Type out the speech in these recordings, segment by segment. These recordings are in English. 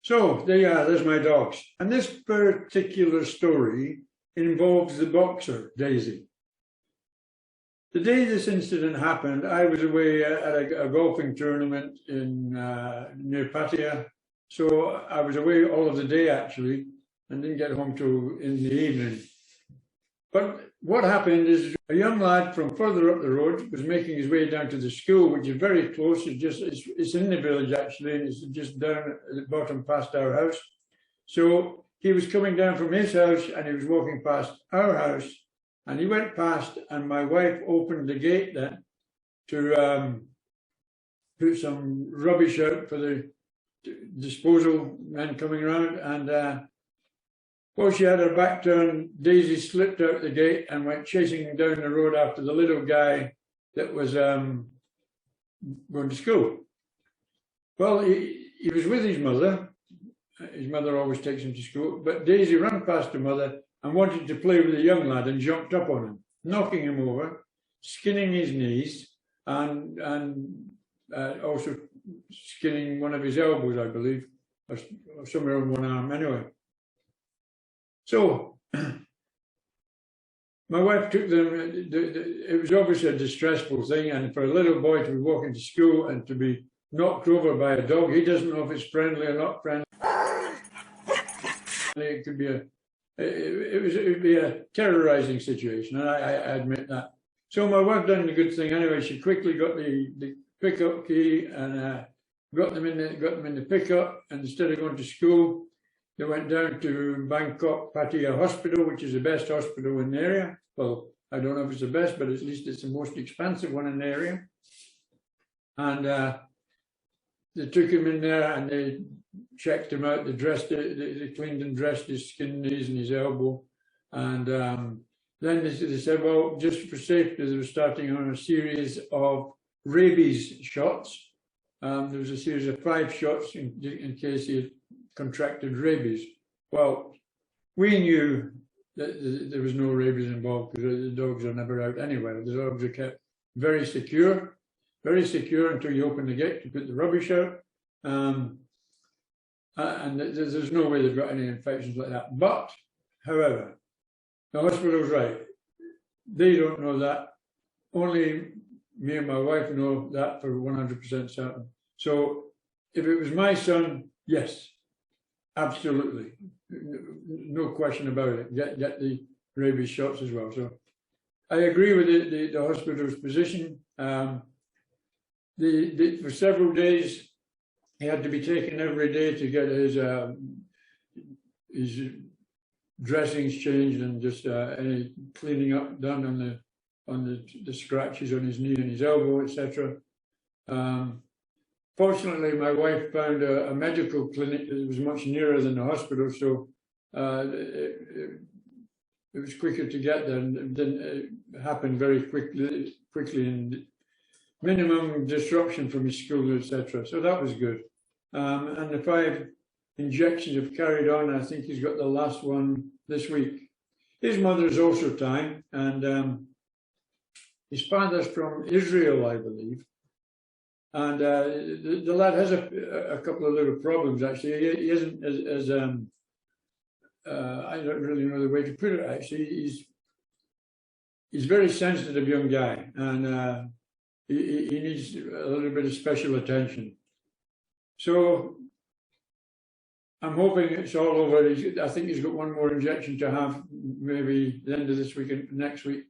So there you are, there's my dogs. And this particular story involves the boxer, Daisy. The day this incident happened, I was away at a golfing tournament in near Pattaya. So I was away all of the day actually, and didn't get home till in the evening. But what happened is a young lad from further up the road was making his way down to the school, which is very close. It's in the village actually, and it's just down at the bottom past our house. So he was coming down from his house and he was walking past our house, and he went past, and my wife opened the gate then to put some rubbish out for the disposal men coming around, and while she had her back turned, Daisy slipped out the gate and went chasing down the road after the little guy that was going to school. Well, he was with his mother. His mother always takes him to school, but Daisy ran past her mother and wanted to play with the young lad and jumped up on him, knocking him over, skinning his knees, and also skinning one of his elbows, I believe, or somewhere on one arm anyway. So my wife took them, it was obviously a distressful thing, and for a little boy to be walking to school and to be knocked over by a dog, he doesn't know if it's friendly or not friendly. It could be it would be a terrorizing situation, and I admit that. So my wife done the good thing anyway. She quickly got the pickup key and got them in the pickup, and instead of going to school, they went down to Bangkok Pattaya Hospital, which is the best hospital in the area. Well, I don't know if it's the best, but at least it's the most expensive one in the area. And they took him in there and they checked him out. They cleaned and dressed his skin, knees and his elbow. And then they said, well, just for safety, they were starting on a series of rabies shots. There was a series of 5 shots in case he had contracted rabies. Well, we knew that there was no rabies involved because the dogs are never out anywhere. The dogs are kept very secure until you open the gate to put the rubbish out. And there's no way they've got any infections like that. But, however, the hospital's right. They don't know that. Only me and my wife know that for 100% certain. So, if it was my son, yes, absolutely, no question about it. Get the rabies shots as well. So, I agree with the hospital's position. For several days, he had to be taken every day to get his dressings changed and just any cleaning up done on the scratches on his knee and his elbow, etc. Fortunately, my wife found a medical clinic that was much nearer than the hospital, so it was quicker to get there, and it didn't happen very quickly and minimum disruption from his school, etc. So that was good. And the 5 injections have carried on. I think he's got the last one this week. His mother is also Thai, and his father's from Israel, I believe. And the lad has a couple of little problems, actually. He isn't as I don't really know the way to put it, actually. He's a very sensitive young guy, and he needs a little bit of special attention. So I'm hoping it's all over. I think he's got one more injection to have, maybe the end of this week and next week.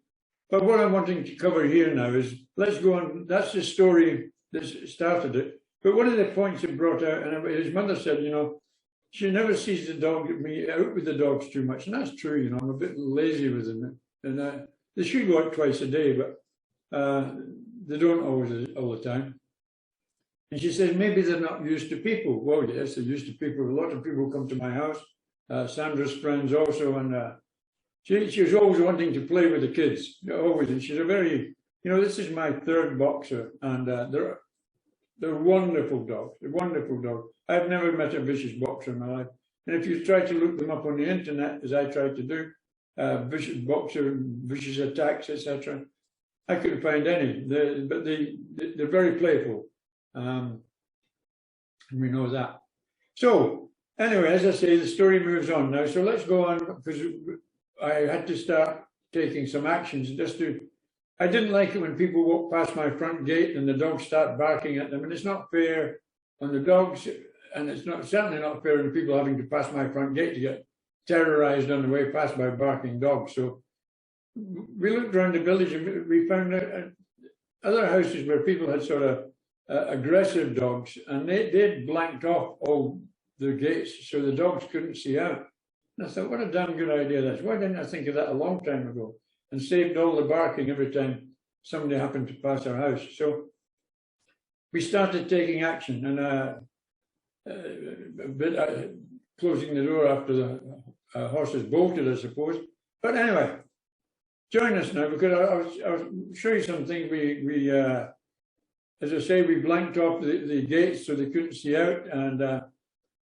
But what I'm wanting to cover here now is, let's go on. That's the story that started it. But one of the points it brought out, and his mother said, you know, she never sees the dog, me out with the dogs too much. And that's true, you know, I'm a bit lazy with them. And they should go out twice a day, but they don't always all the time. And she says, maybe they're not used to people. Well, yes, they're used to people. A lot of people come to my house. Sandra's friends also. And she was always wanting to play with the kids. Always. And she's a very, you know, this is my 3rd boxer. And they're wonderful dogs. They're wonderful dogs. I've never met a vicious boxer in my life. And if you try to look them up on the internet, as I tried to do, vicious boxer, vicious attacks, etc., I couldn't find any. But they're very playful. And we know that. So Anyway, as I say, the story moves on now. So let's go on, because I had to start taking some actions just to. I didn't like it when people walk past my front gate and the dogs start barking at them, and it's not fair on the dogs, and it's certainly not fair on people having to pass my front gate to get terrorized on the way past by barking dogs. So we looked around the village and we found other houses where people had sort of aggressive dogs, and they'd blanked off all the gates so the dogs couldn't see out. And I thought, what a damn good idea that is. Why didn't I think of that a long time ago, and saved all the barking every time somebody happened to pass our house? So we started taking action, and closing the door after the horses bolted, I suppose. But anyway, join us now, because I'll show you some things. We as I say, we blanked off the gates so they couldn't see out, and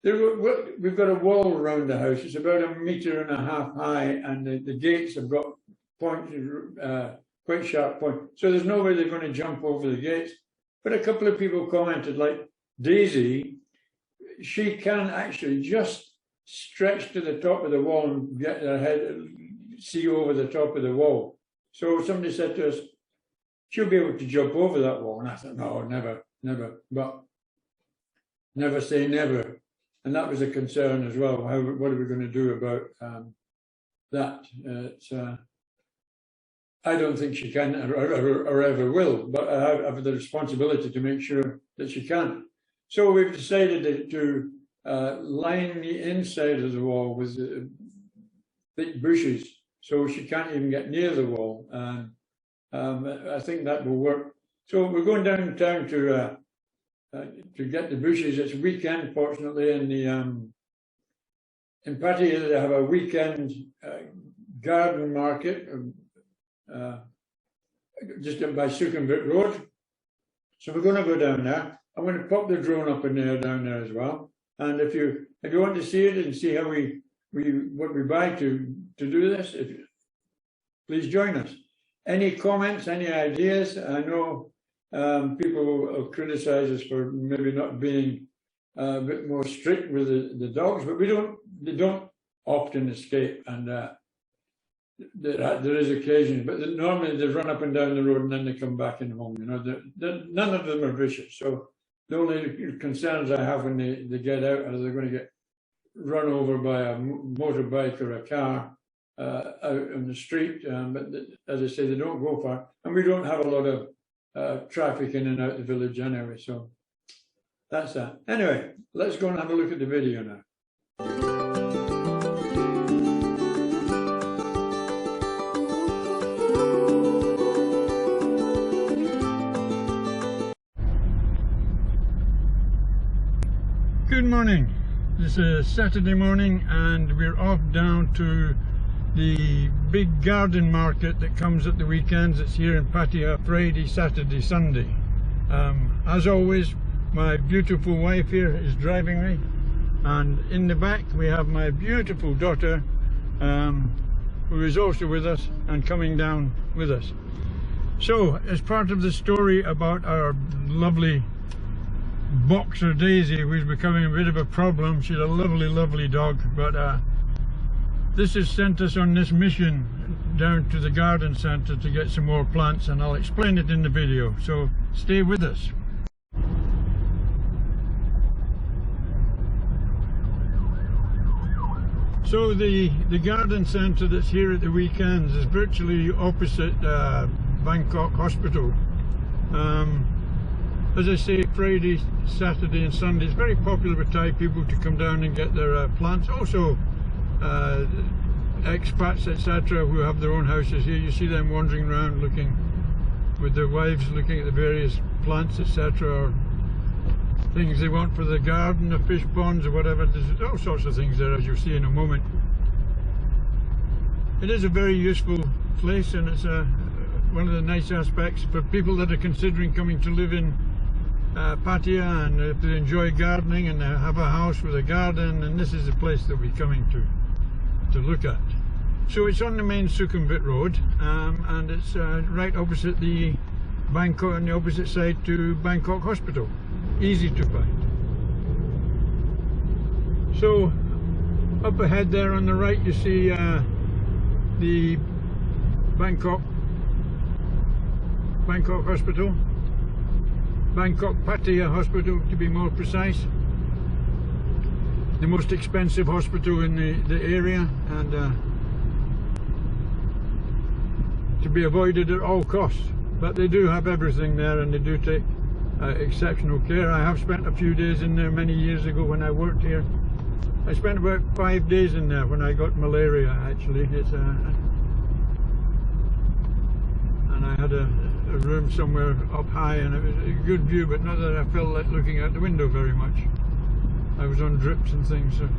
we've got a wall around the house. It's about 1.5 meters high, and the gates have got quite sharp points. So there's no way they're going to jump over the gates. But a couple of people commented, like Daisy, she can actually just stretch to the top of the wall and get her head, see over the top of the wall. So somebody said to us, she'll be able to jump over that wall. And I thought, no, never, but never say never. And that was a concern as well. What are we going to do about that? I don't think she can or ever will, but I have the responsibility to make sure that she can. So we've decided to line the inside of the wall with thick bushes, so she can't even get near the wall. And I think that will work. So we're going downtown to get the bushes. It's weekend, fortunately, in Pattaya they have a weekend garden market just by Sukhumvit Road. So we're going to go down there. I'm going to pop the drone up in there, down there as well. And if you want to see it and see how what we buy to do this, please join us. Any comments, any ideas? I know people will criticize us for maybe not being a bit more strict with the dogs, but they don't often escape, and there is occasion, but normally they run up and down the road and then they come back in home. You know, none of them are vicious. So the only concerns I have when they get out are they're going to get run over by a motorbike or a car out on the street. But as I say, they don't go far, and we don't have a lot of traffic in and out the village anyway. So that's that. Anyway, let's go and have a look at the video now. Good morning. This is Saturday morning, and we're off down to the big garden market that comes at the weekends. It's here in Pattaya, Friday, Saturday, Sunday. As always, my beautiful wife here is driving me, and in the back we have my beautiful daughter, who is also with us and coming down with us. So, as part of the story about our lovely boxer Daisy, who's becoming a bit of a problem. She's a lovely dog, but this has sent us on this mission down to the garden centre to get some more plants, and I'll explain it in the video, so stay with us. So the garden centre that's here at the weekends is virtually opposite Bangkok Hospital. As I say, Friday, Saturday and Sunday, it's very popular with Thai people to come down and get their plants. Also expats, etc., who have their own houses here. You see them wandering around looking with their wives, looking at the various plants, etc., or things they want for the garden, or fish ponds or whatever. There's all sorts of things there, as you'll see in a moment. It is a very useful place, and it's one of the nice aspects for people that are considering coming to live in Pattaya, and if they enjoy gardening and they have a house with a garden, and this is the place that we're coming to look at. So it's on the main Sukhumvit Road, and it's right opposite the Bangkok, on the opposite side to Bangkok Hospital. Easy to find. So up ahead there on the right you see the Bangkok Hospital, Bangkok Pattaya Hospital to be more precise. The most expensive hospital in the area, and to be avoided at all costs. But they do have everything there, and they do take exceptional care. I have spent a few days in there many years ago when I worked here. I spent about 5 days in there when I got malaria, actually. And I had a room somewhere up high, and it was a good view, but not that I felt like looking out the window very much. I was on drips and things. So.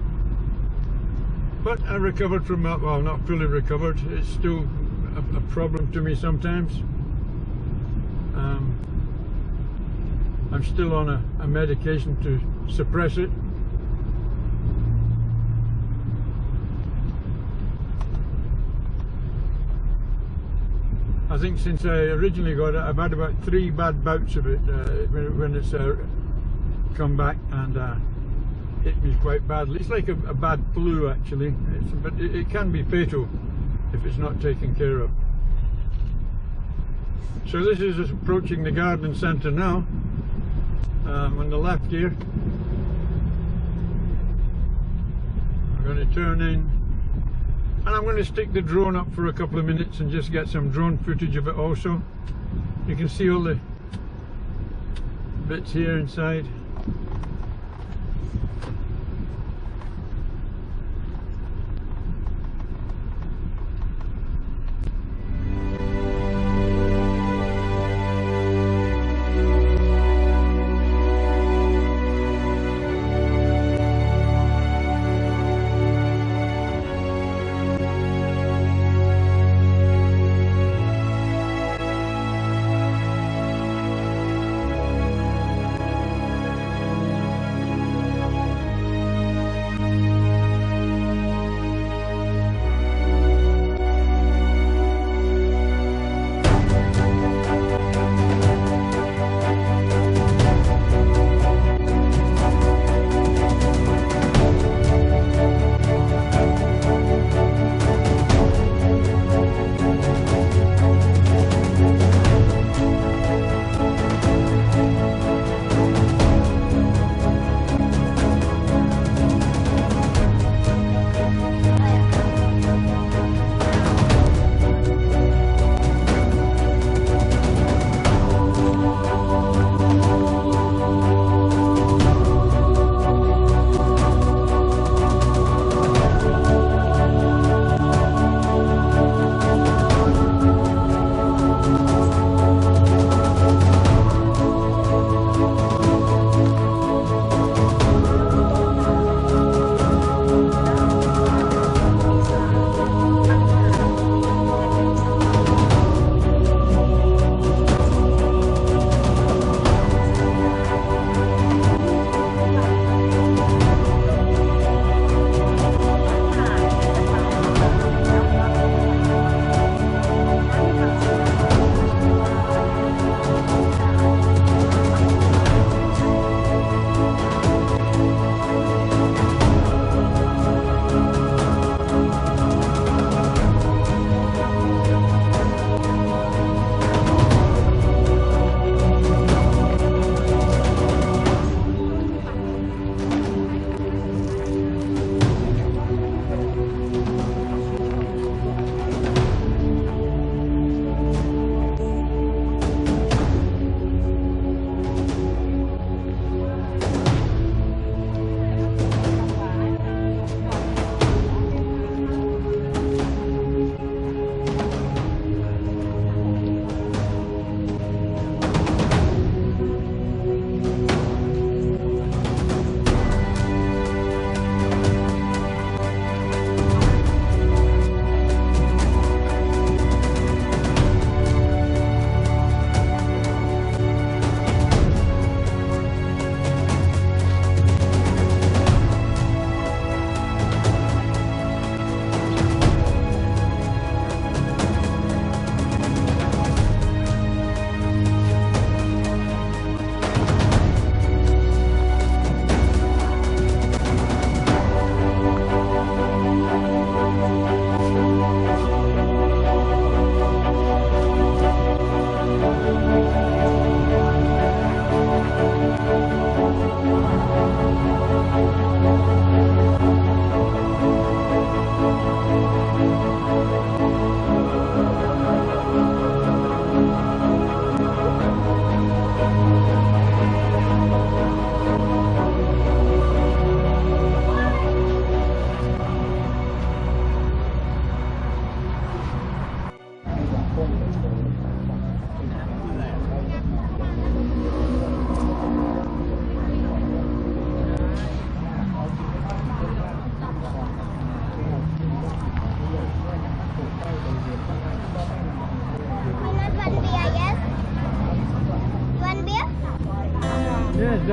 But I recovered from that. Well, not fully recovered. It's still a problem to me sometimes. I'm still on a medication to suppress it. I think since I originally got it, I've had about 3 bad bouts of it when it's come back and hit me quite badly. It's like a bad flu, actually, but it can be fatal if it's not taken care of. So this is approaching the garden centre now, on the left here. I'm going to turn in, and I'm going to stick the drone up for a couple of minutes and just get some drone footage of it also. You can see all the bits here inside.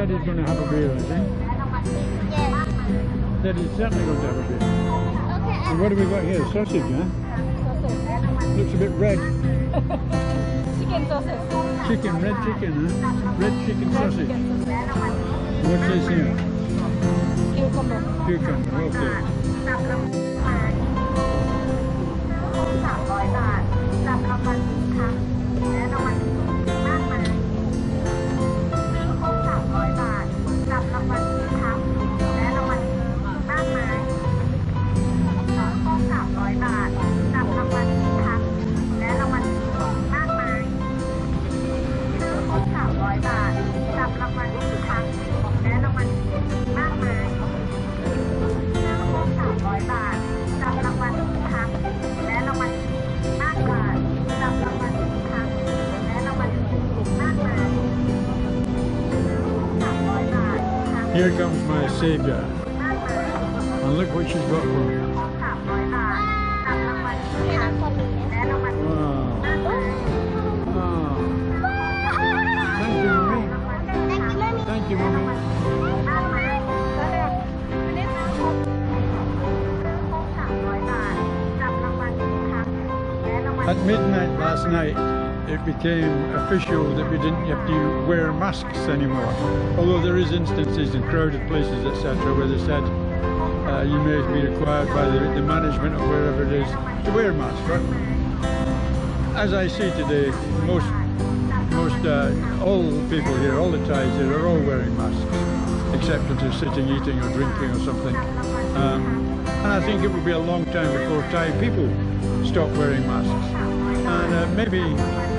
Daddy's going to have a beer, I think. Yes. Daddy's certainly going to have a beer. Okay. And what have we got here? Sausage, huh? Looks a bit red. Chicken sausage. Chicken, red chicken, huh? Red chicken sausage. What's this here? Cucumber. Cucumber, okay. 'Here comes my savior. And look what she's got for me. Wow. Oh. Thank you, Mommy. Thank you, Mommy. At midnight last night, it became official that we didn't have to wear masks anymore. Although there is instances in crowded places, etc., where they said you may be required by the management or wherever it is to wear masks. But as I see today, all the people here, all the Thais here, are all wearing masks, except if they're sitting, eating or drinking or something. And I think it will be a long time before Thai people stop wearing masks. And maybe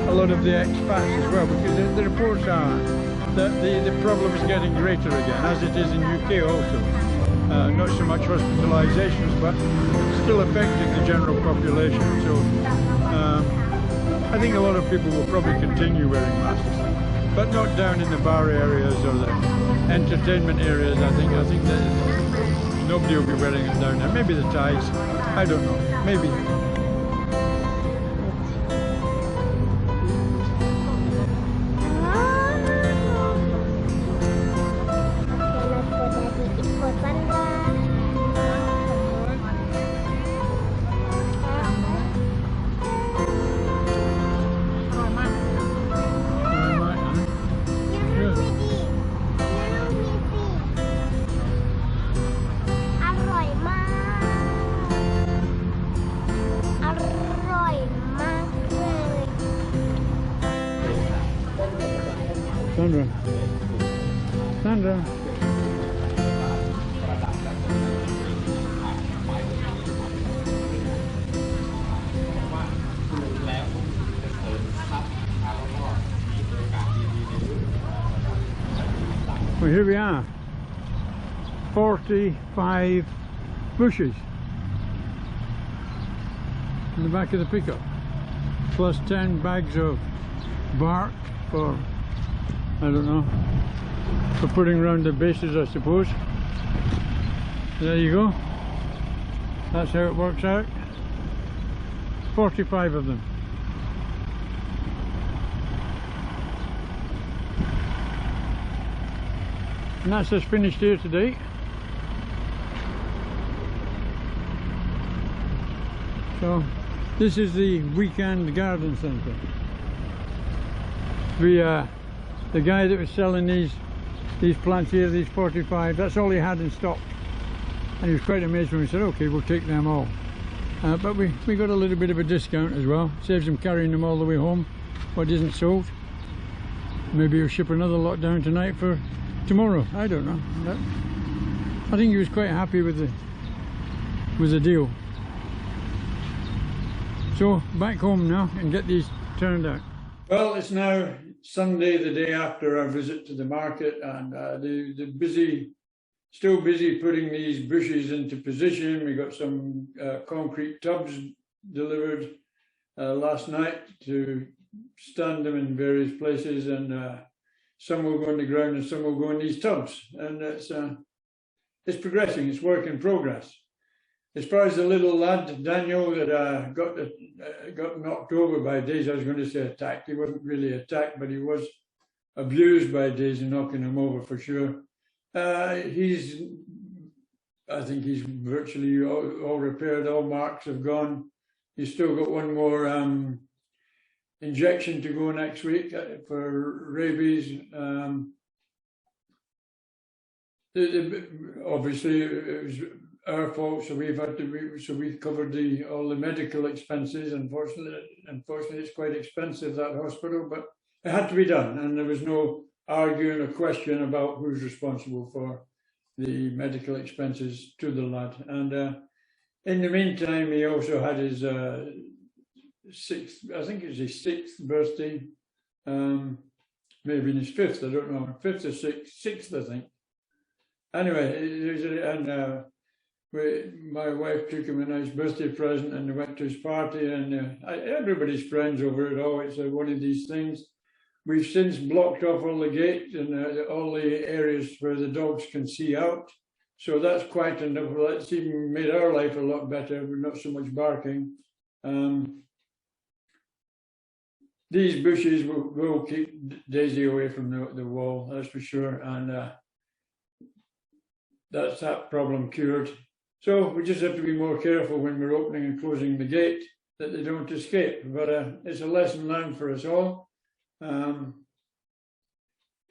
a lot of the expats as well, because the reports are that the problem is getting greater again, as it is in UK also. Not so much hospitalisations, but still affecting the general population. So I think a lot of people will probably continue wearing masks, but not down in the bar areas or the entertainment areas. I think that nobody will be wearing it down there. Maybe the Thais, I don't know, maybe. Sandra. Well, here we are. 45 bushes in the back of the pickup, plus 10 bags of bark for, I don't know, for putting around the bases, I suppose. There you go. That's how it works out. 45 of them. And that's us finished here today. So this is the weekend garden centre. The guy that was selling these plants here, these 45, that's all he had in stock, and he was quite amazed when we said, okay, we'll take them all. But we got a little bit of a discount as well. Saves him carrying them all the way home, what isn't sold. Maybe he'll ship another lot down tonight for tomorrow, I don't know. I think he was quite happy with the deal. So back home now and get these turned out. Well, it's now Sunday, the day after our visit to the market, and still busy putting these bushes into position. We got some concrete tubs delivered last night to stand them in various places, and some will go on the ground and some will go in these tubs, and it's progressing. It's work in progress. As far as the little lad Daniel that got knocked over by Daisy, I was going to say attacked. He wasn't really attacked, but he was abused by Daisy knocking him over for sure. I think he's virtually all repaired. All marks have gone. He's still got one more injection to go next week for rabies. Obviously, it was our fault, so we've covered all the medical expenses. Unfortunately, it's quite expensive, that hospital, but it had to be done, and there was no arguing or question about who's responsible for the medical expenses to the lad. And in the meantime, he also had his sixth birthday, maybe in his fifth, I don't know, fifth or sixth, I think. Anyway, and my wife took him a nice birthday present, and they went to his party, and everybody's friends over it all. It's one of these things. We've since blocked off all the gates and all the areas where the dogs can see out. So that's quite enough. That's even made our life a lot better, with not so much barking. These bushes will keep Daisy away from the wall, that's for sure. And that's that problem cured. So we just have to be more careful when we're opening and closing the gate that they don't escape. But it's a lesson learned for us all.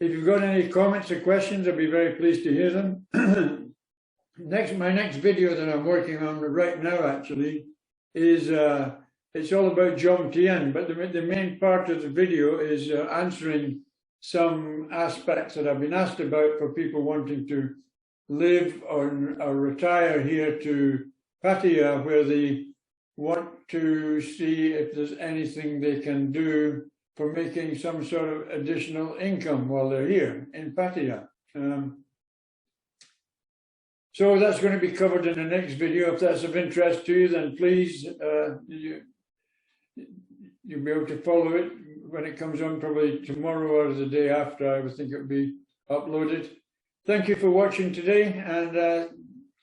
If you've got any comments or questions, I'll be very pleased to hear them. My next video that I'm working on right now actually is it's all about Jomtien, but the main part of the video is answering some aspects that I've been asked about for people wanting to live or retire here to Pattaya, where they want to see if there's anything they can do for making some sort of additional income while they're here in Pattaya. So that's going to be covered in the next video. If that's of interest to you, then please, you'll be able to follow it when it comes on, probably tomorrow or the day after. I would think it would be uploaded. Thank you for watching today, and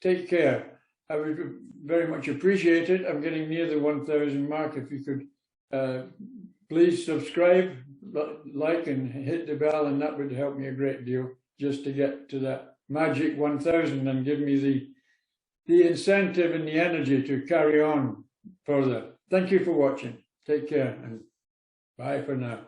take care. I would very much appreciate it. I'm getting near the 1,000 mark. If you could please subscribe, like, and hit the bell, and that would help me a great deal just to get to that magic 1,000 and give me the incentive and the energy to carry on further. Thank you for watching. Take care, and bye for now.